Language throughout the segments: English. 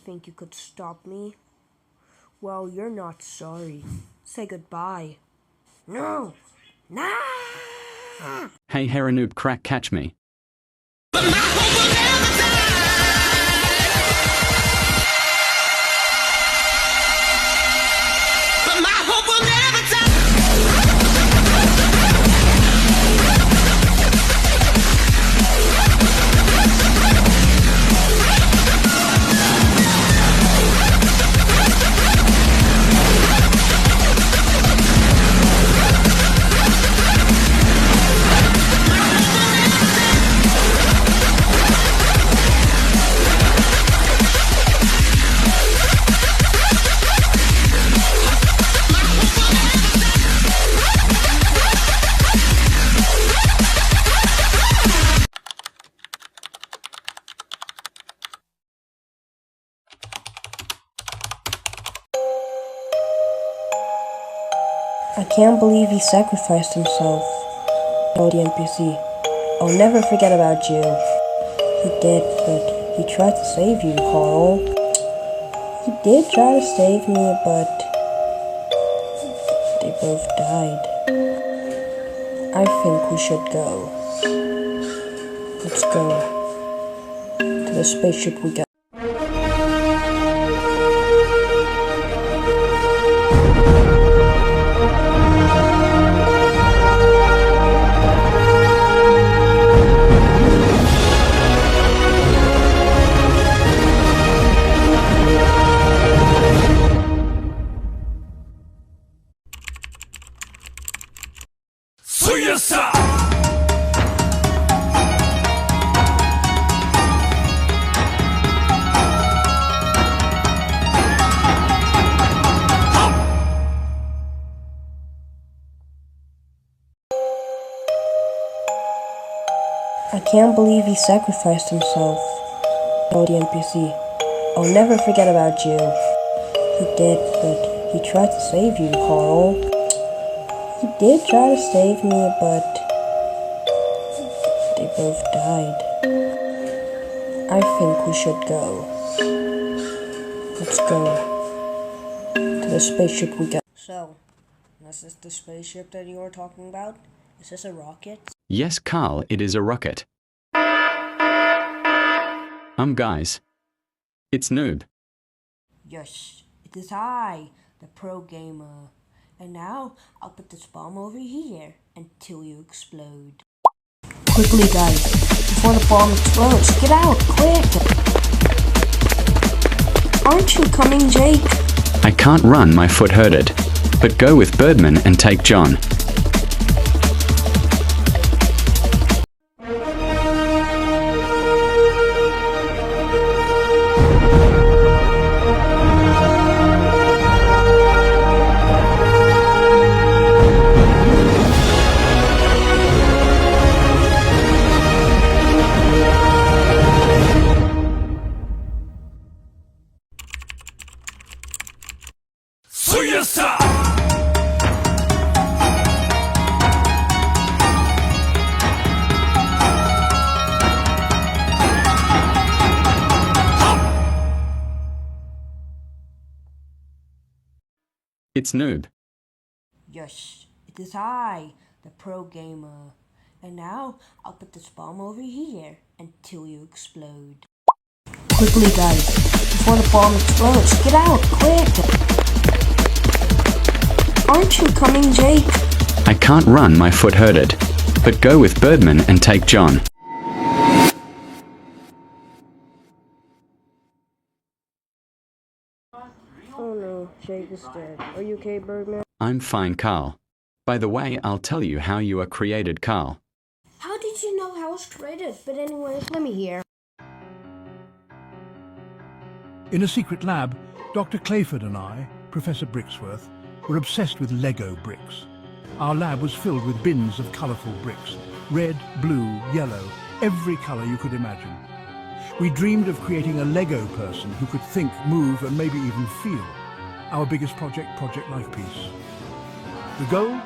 Think you could stop me? Well, you're not sorry. Say goodbye. No! Nah! Hey Heranoob crack catch me. I can't believe he sacrificed himself. Oh, the NPC. I'll never forget about you. He did, but he tried to save you, Carl. He did try to save me, but they both died. I think we should go. Let's go to the spaceship we got. I can't believe he sacrificed himself. Oh, the NPC. I'll never forget about you. He did, but he tried to save you, Carl. He did try to save me, but they both died. I think we should go. Let's go to the spaceship we got. So, this is the spaceship that you were talking about? Is this a rocket? Yes, Carl, it is a rocket. Guys. It's Noob. Yes, it is I, the pro gamer. And now, I'll put this bomb over here until you explode. Quickly, guys, before the bomb explodes, get out, quick! Aren't you coming, Jake? I can't run, my foot hurted. But go with Birdman and take John. It's Noob. Yes, it is I, the pro gamer. And now, I'll put this bomb over here until you explode. Quickly, guys, before the bomb explodes, get out, quick! Aren't you coming, Jake? I can't run, my foot hurted. But go with Birdman and take John. Oh no, Jake is dead. Are you okay, Birdman? I'm fine, Carl. By the way, I'll tell you how you are created, Carl. How did you know how I was created? But anyways, let me hear. In a secret lab, Dr. Clayford and I, Professor Brixworth, were obsessed with Lego bricks. Our lab was filled with bins of colourful bricks. Red, blue, yellow, every colour you could imagine. We dreamed of creating a Lego person who could think, move and maybe even feel. Our biggest project, Project Lifepiece. The goal?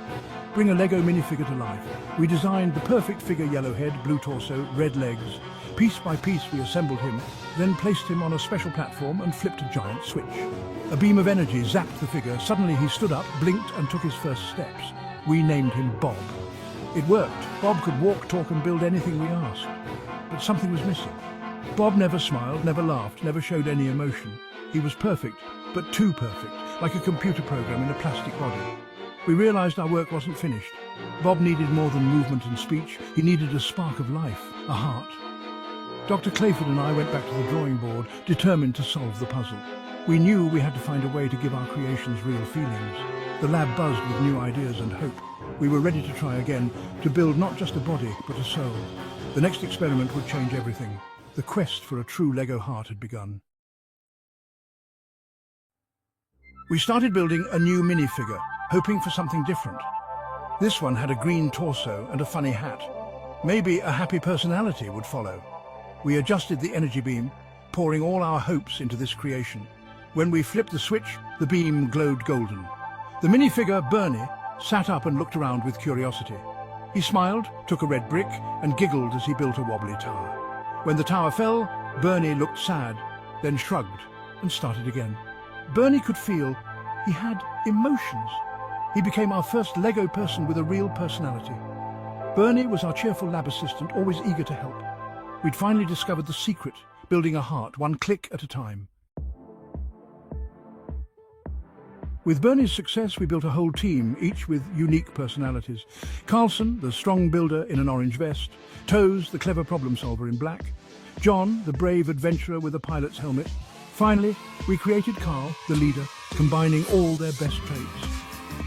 Bring a Lego minifigure to life. We designed the perfect figure: yellow head, blue torso, red legs. Piece by piece we assembled him, then placed him on a special platform and flipped a giant switch. A beam of energy zapped the figure. Suddenly he stood up, blinked and took his first steps. We named him Bob. It worked. Bob could walk, talk and build anything we asked. But something was missing. Bob never smiled, never laughed, never showed any emotion. He was perfect, but too perfect, like a computer program in a plastic body. We realized our work wasn't finished. Bob needed more than movement and speech. He needed a spark of life, a heart. Dr. Clayford and I went back to the drawing board, determined to solve the puzzle. We knew we had to find a way to give our creations real feelings. The lab buzzed with new ideas and hope. We were ready to try again, to build not just a body, but a soul. The next experiment would change everything. The quest for a true Lego heart had begun. We started building a new minifigure, hoping for something different. This one had a green torso and a funny hat. Maybe a happy personality would follow. We adjusted the energy beam, pouring all our hopes into this creation. When we flipped the switch, the beam glowed golden. The minifigure, Bernie, sat up and looked around with curiosity. He smiled, took a red brick, and giggled as he built a wobbly tower. When the tower fell, Bernie looked sad, then shrugged and started again. Bernie could feel. He had emotions. He became our first Lego person with a real personality. Bernie was our cheerful lab assistant, always eager to help. We'd finally discovered the secret, building a heart, one click at a time. With Bernie's success, we built a whole team, each with unique personalities. Carlson, the strong builder in an orange vest. Toes, the clever problem solver in black. John, the brave adventurer with a pilot's helmet. Finally, we created Carl, the leader, combining all their best traits.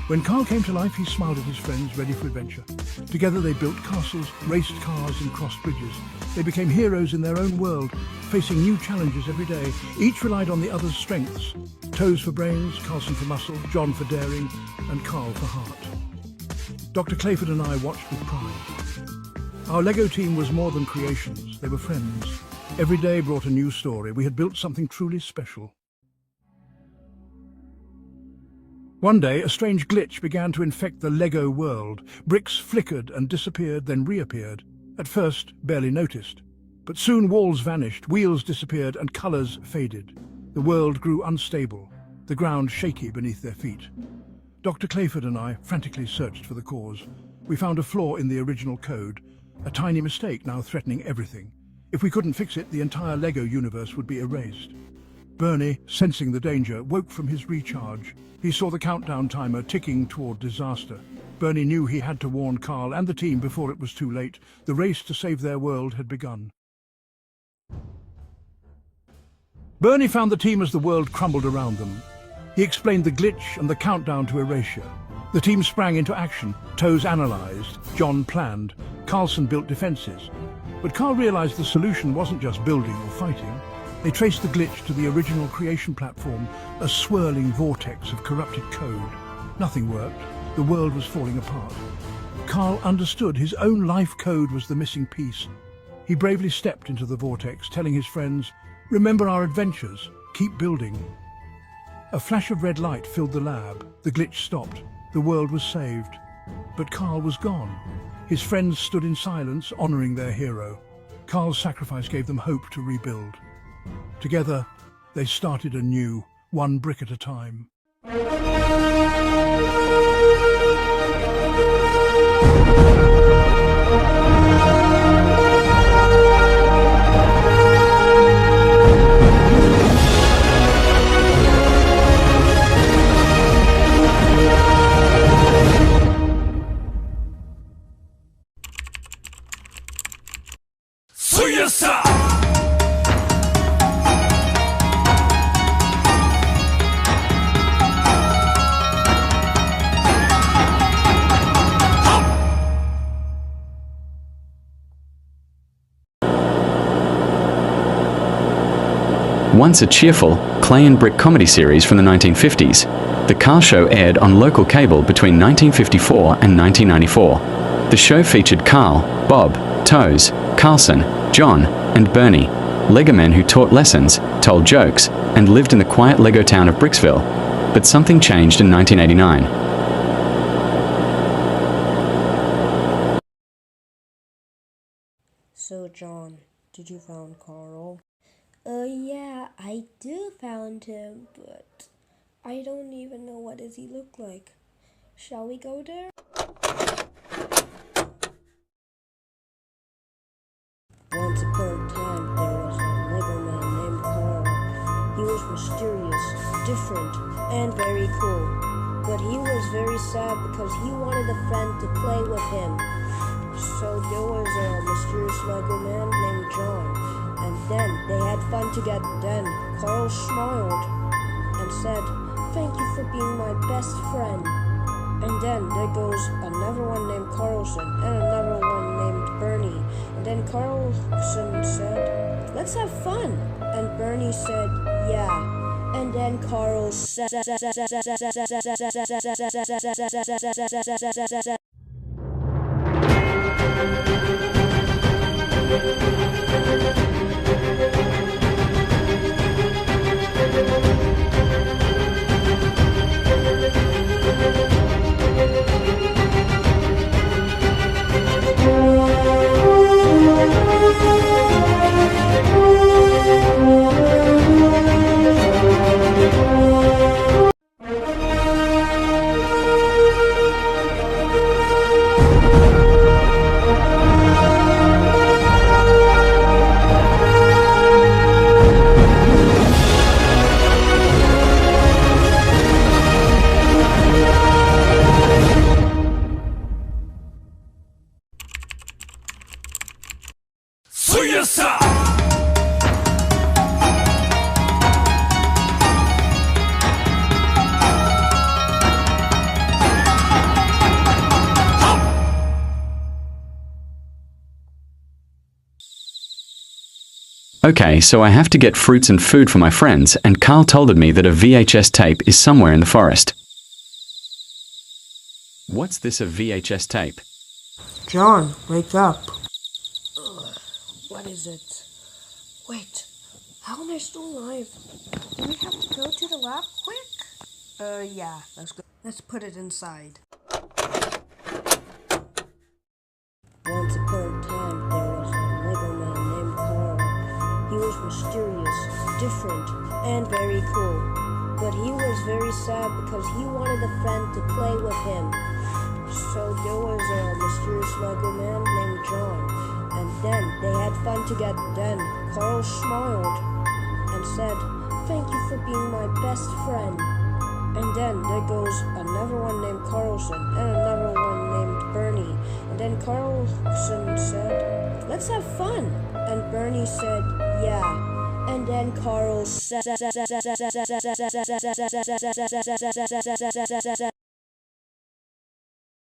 When Carl came to life, he smiled at his friends, ready for adventure. Together they built castles, raced cars and crossed bridges. They became heroes in their own world, facing new challenges every day. Each relied on the other's strengths. Toes for brains, Carlson for muscle, John for daring, and Carl for heart. Dr. Clayford and I watched with pride. Our Lego team was more than creations, they were friends. Every day brought a new story. We had built something truly special. One day, a strange glitch began to infect the Lego world. Bricks flickered and disappeared, then reappeared. At first, barely noticed. But soon walls vanished, wheels disappeared, and colours faded. The world grew unstable, the ground shaky beneath their feet. Dr. Clayford and I frantically searched for the cause. We found a flaw in the original code, a tiny mistake now threatening everything. If we couldn't fix it, the entire Lego universe would be erased. Bernie, sensing the danger, woke from his recharge. He saw the countdown timer ticking toward disaster. Bernie knew he had to warn Carl and the team before it was too late. The race to save their world had begun. Bernie found the team as the world crumbled around them. He explained the glitch and the countdown to erasure. The team sprang into action. Toes analysed, John planned, Carlson built defences. But Carl realised the solution wasn't just building or fighting. They traced the glitch to the original creation platform, a swirling vortex of corrupted code. Nothing worked. The world was falling apart. Carl understood his own life code was the missing piece. He bravely stepped into the vortex, telling his friends, "Remember our adventures. Keep building." A flash of red light filled the lab. The glitch stopped. The world was saved. But Carl was gone. His friends stood in silence, honouring their hero. Carl's sacrifice gave them hope to rebuild. Together, they started anew, one brick at a time. Once a cheerful clay and brick comedy series from the 1950s, The Carl Show aired on local cable between 1954 and 1994. The show featured Carl, Bob, Toes, Carlson, John, and Bernie, Lego men who taught lessons, told jokes, and lived in the quiet Lego town of Bricksville. But something changed in 1989. So, John, did you found Carl? Yeah, I do found him, but I don't even know what does he look like. Shall we go there? Once upon a time, there was a Lego man named Carl. He was mysterious, different, and very cool. But he was very sad because he wanted a friend to play with him. So there was a mysterious Lego man named John. And then they had fun together. Then Carl smiled and said, "Thank you for being my best friend." And then there goes another one named Carlson and another one named Bernie. And then Carlson said, "Let's have fun." And Bernie said, "Yeah." And then Carl said, Okay, so I have to get fruits and food for my friends, and Carl told me that a VHS tape is somewhere in the forest. What's this, a VHS tape? "John, wake up." What is it? Wait, how am I still alive? Do we have to go to the lab quick? Yeah, let's go. Let's put it inside. Once upon a time, there was a Lego man named Carl. He was mysterious, different, and very cool. But he was very sad because he wanted a friend to play with him. So there was a mysterious Lego man named John. And then they had fun together. Then Carl smiled and said, "Thank you for being my best friend." And then there goes another one named Carlson and another one named Bernie. And then Carlson said, "Let's have fun." And Bernie said, "Yeah." And then Carl said,